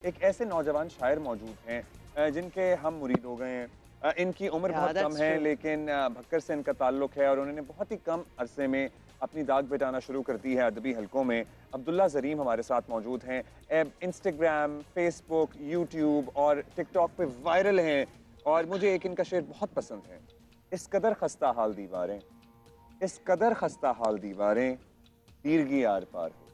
एक ऐसे नौजवान शायर मौजूद हैं जिनके हम मुरीद हो गए हैं। इनकी उम्र बहुत कम है लेकिन भक्कर से इनका ताल्लुक है और उन्होंने बहुत ही कम अरसे में अपनी दाग बिठाना शुरू कर दी है अदबी हलकों में। अब्दुल्ला ज़रीम हमारे साथ मौजूद हैं। इंस्टाग्राम, फेसबुक, यूट्यूब और टिकटॉक पे वायरल हैं और मुझे एक इनका शेर बहुत पसंद है। इस कदर खस्ता हाल दीवारें, इस कदर खस्ता हाल दीवारें, तीरगी आर पार हो।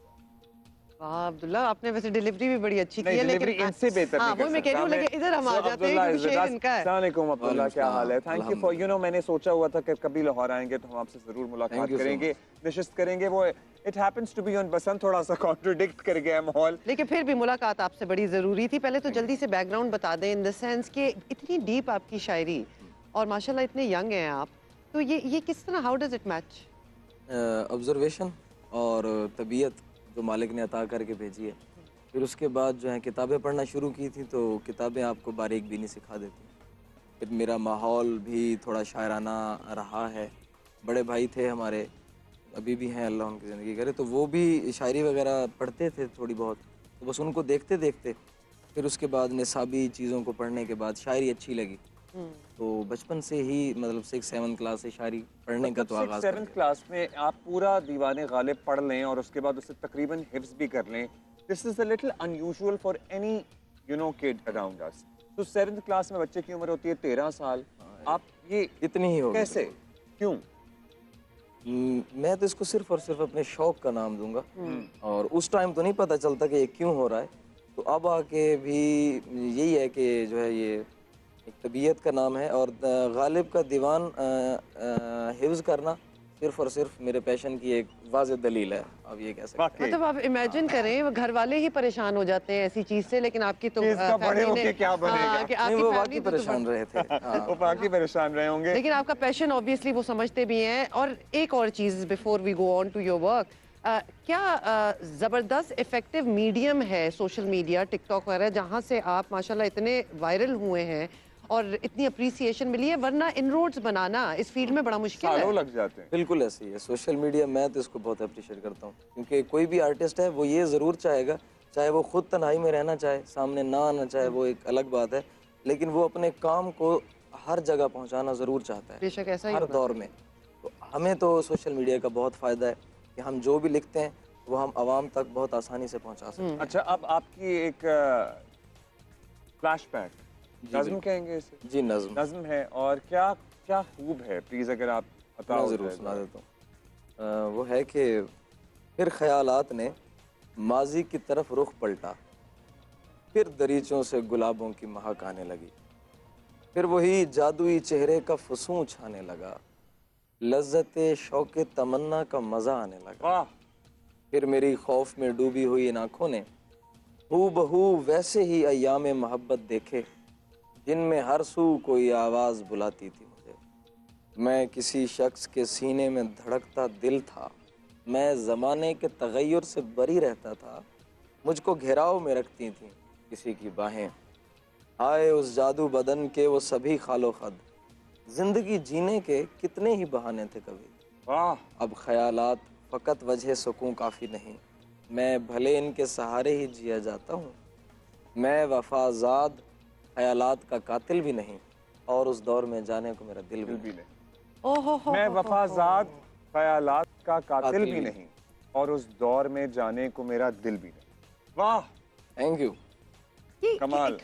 वाह अब्दुल्ला, आपने वैसे डिलीवरी भी बड़ी अच्छी की है, डिलीवरी लेकिन इनसे बेहतर हाँ नहीं कर वो मैं कह रही हूँ, सकता लेकिन इधर हम आ जाते हैं क्योंकि शेर इनका है। अस्सलाम वालेकुम अब्दुल्ला, क्या हाल है? थैंक यू फॉर मैंने सोचा हुआ था कि कभी लाहौर आएंगे तो हम आपसे जरूर मुलाकात करेंगे, नशिस्त करेंगे। वो it happens to be on Basant, थोड़ा सा कॉन्ट्रडिक्ट कर गया माहौल, लेकिन फिर भी मुलाकात आपसे बड़ी जरूरी थी। पहले तो जल्दी से बैकग्राउंड बता दें, इन द सेंस कि इतनी डीप आपकी शायरी और माशाल्लाह इतने यंग हैं आप, तो ये किस तरह, how does it match? Observation और तबीयत जो मालिक ने अता करके भेजी है। फिर उसके बाद जो है किताबें पढ़ना शुरू की थी, तो किताबें आपको बारीक बीनी सिखा देती हैं। फिर मेरा माहौल भी थोड़ा शायराना रहा है। बड़े भाई थे हमारे, अभी भी हैं, अल्लाह उनकी ज़िंदगी करे, तो वो भी शायरी वगैरह पढ़ते थे थोड़ी बहुत, तो बस उनको देखते देखते फिर उसके बाद निसाबी चीज़ों को पढ़ने के बाद शायरी अच्छी लगी। तो बचपन से ही मतलब 6-7 क्लास से शायरी पढ़ने का तो आगाज़ कर 7th दिया। क्लास में आप पूरा दीवाने गालिब पढ़ लें और उसके बाद उसे तकरीबन हिफ्ज भी कर लें, this is a little unusual for any kid around us. तो 7th क्लास में बच्चे की उम्र होती है 13 साल। आप ये इतनी ही होगी कैसे, क्यों? मैं तो इसको सिर्फ और सिर्फ अपने शौक का नाम दूंगा। और उस टाइम तो नहीं पता चलता कि ये क्यों हो रहा है, तो अब आके भी यही है कि जो है ये एक तबीयत का नाम है। और गालिब का दीवान हिफ्ज करना सिर्फ और सिर्फ मेरे पैशन की एक वाज़ेह दलील है, अब ये कह सकते हैं। मतलब आप इमेजिन करें, घर वाले ही परेशान हो जाते हैं ऐसी चीज से, लेकिन आपकी तो इसका बड़े फैमिली ने, होके क्या बनेगा? हाँ, कि नहीं, आपकी वो फैमिली वाकई तो परेशान रहे थे। वो हाँ। बाकी परेशान रहे होंगे। लेकिन आपका पैशन ऑब्वियसली वो समझते भी हैं। और एक और चीज before we go on to your work, क्या जबरदस्त इफेक्टिव मीडियम है सोशल मीडिया, टिकटॉक वगैरह, जहाँ से आप माशाल्लाह इतने वायरल हुए हैं और इतनी अप्रिसिएशन मिली है, वरना इनरोड्स बनाना इस फील्ड में बड़ा मुश्किल सालों है। लग जाते हैं। बिल्कुल ऐसे ही है सोशल मीडिया। मैं तो इसको बहुत अप्रिशिएट करता हूँ, क्योंकि कोई भी आर्टिस्ट है वो ये ज़रूर चाहेगा, चाहे वो खुद तन्हाई में रहना चाहे, सामने ना आना चाहे, वो एक अलग बात है, लेकिन वो अपने काम को हर जगह पहुँचाना ज़रूर चाहता है, बेशक ऐसा ही हर होना दौर चाहिए। में। तो हमें तो सोशल मीडिया का बहुत फ़ायदा है कि हम जो भी लिखते हैं वो हम आवाम तक बहुत आसानी से पहुँचा सकते हैं। अच्छा, अब आपकी एक फ्लैशबैक, जी नज्म बिल्कुल। कहेंगे इसे? जी नज़्म नज्म है और क्या क्या खूब है, प्लीज अगर आप मैं बताओ। ज़रूर सुना देता हूँ। वो है कि फिर ख्यालात ने माजी की तरफ रुख पलटा, फिर दरीचों से गुलाबों की महक आने लगी, फिर वही जादुई चेहरे का फसूं छाने लगा, लज्जत शौक तमन्ना का मज़ा आने लगा। वाह, फिर मेरी खौफ में डूबी हुई इन आँखों ने हू बहू वैसे ही अय्याम मोहब्बत देखे, जिनमें हर सू कोई आवाज़ बुलाती थी मुझे। मैं किसी शख्स के सीने में धड़कता दिल था, मैं ज़माने के तगय्युर से बरी रहता था, मुझको घेराव में रखती थीं किसी की बाहें। आए उस जादू बदन के वो सभी खालो खद, ज़िंदगी जीने के कितने ही बहाने थे कभी। वाह, अब ख़यालात फ़कत वजह सुकून काफ़ी नहीं, मैं भले इनके सहारे ही जिया जाता हूँ। मैं वफ़ाज़ाद ख़यालात का कातिल भी नहीं, और उस दौर में जाने को मेरा दिल भी दिल नहीं। भी नहीं। ओहो मैं हो। वफाजाद ख्यालात का कातिल भी भी। नहीं और उस दौर में जाने को मेरा दिल भी नहीं। वाह, थैंक यू। कमाल।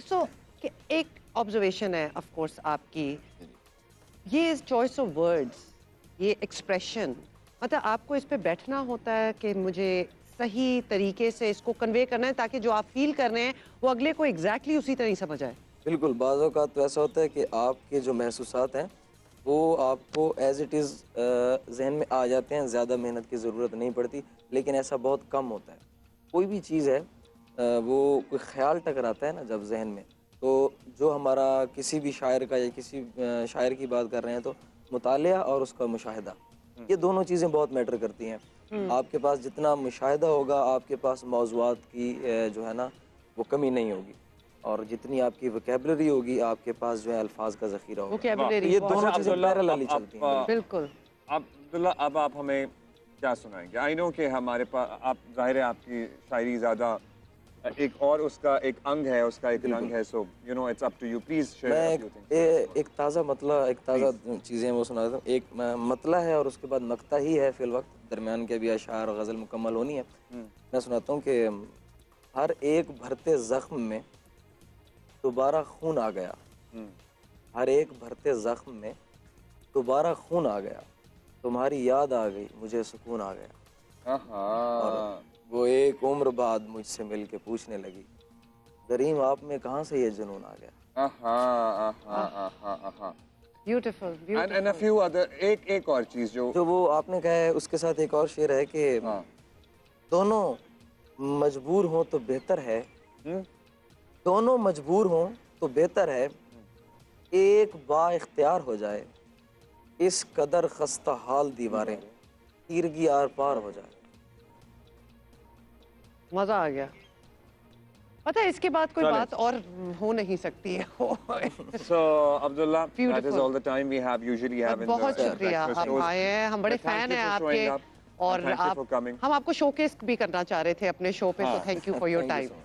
एक ऑब्जर्वेशन है ऑफ कोर्स आपकी, ये चॉइस ऑफ वर्ड्स, ये एक्सप्रेशन, मतलब आपको इस पे बैठना होता है कि मुझे सही तरीके से इसको कन्वे करना है ताकि जो आप फील कर रहे हैं वो अगले को एग्जैक्टली उसी तरह ही समझ आए। बिल्कुल, बाज़ औक़ात तो ऐसा होता है कि आपके जो महसूसात हैं वो आपको एज़ इट इज़ ज़हन में आ जाते हैं, ज़्यादा मेहनत की ज़रूरत नहीं पड़ती, लेकिन ऐसा बहुत कम होता है। कोई भी चीज़ है वो कोई ख़्याल टकराता है ना जब ज़हन में, तो जो हमारा किसी भी शायर का या किसी शायर की बात कर रहे हैं तो मुतालिया और उसका मुशाहिदा, ये दोनों चीज़ें बहुत मैटर करती हैं। आपके पास जितना मुशाहिदा होगा, आपके पास मौज़ूआत की जो है ना वो कमी नहीं होगी, और जितनी आपकी वोकैबुलरी होगी आपके पास जो है अल्फाज का ज़ख़ीरा होगा। तो वोकैबुलरी ये बहुत दोनों अच्छा चीज़ें अब्दुल्ला, पैरेलली चलती हैं। बिल्कुल। अब्दुल्ला, अब आप हमें क्या सुनाएंगे? आई नो कि हमारे पास, आप ज़ाहिर है आपकी शायरी ज़्यादा एक और उसका एक अंग है, उसका एक रंग है, so you know it's up to you, please share मैं अ एक, फ्यू थिंग्स। एक ताज़ा मतला, एक ताज़ा चीज़ें वो सुना देता हूँ। एक मतला है और उसके बाद नक्ता ही है फिल वक्त, दरमियान के भी अशार और गज़ल मुकम्मल होनी है। मैं सुनाता हूँ कि हर एक भरते ज़ख्म में दोबारा खून आ गया, हर एक भरते ज़ख्म में दोबारा खून आ गया, तुम्हारी याद आ गई मुझे सुकून आ गया। और वो एक उम्र बाद मुझसे मिल के पूछने लगी, दरीम आप में कहाँ से ये जुनून आ गया। Beautiful and a beautiful. Few other, एक और चीज जो जो वो आपने कहा है उसके साथ एक और शेर है कि हाँ, दोनों मजबूर हों तो बेहतर है, हम्म, दोनों मजबूर हों तो बेहतर है, एक बा इख्तियार हो जाए, इस कदर खस्ता हाल दीवारें, तीरगी आर पार हो जाए। मजा आ गया। पता है इसके बाद कोई चलें। बात और हो नहीं सकती है। So, Abdullah, that is beautiful. all the time we have usually have in the बहुत शुक्रिया breakfast आप shows. आए हैं, हम बड़े But thank फैन you हैं for आपके। showing up. और Thank you आप, for coming. हम आपको शोकेस भी करना चाह रहे थे अपने शो पे, सो हाँ. Thank you for your thank you time. So much.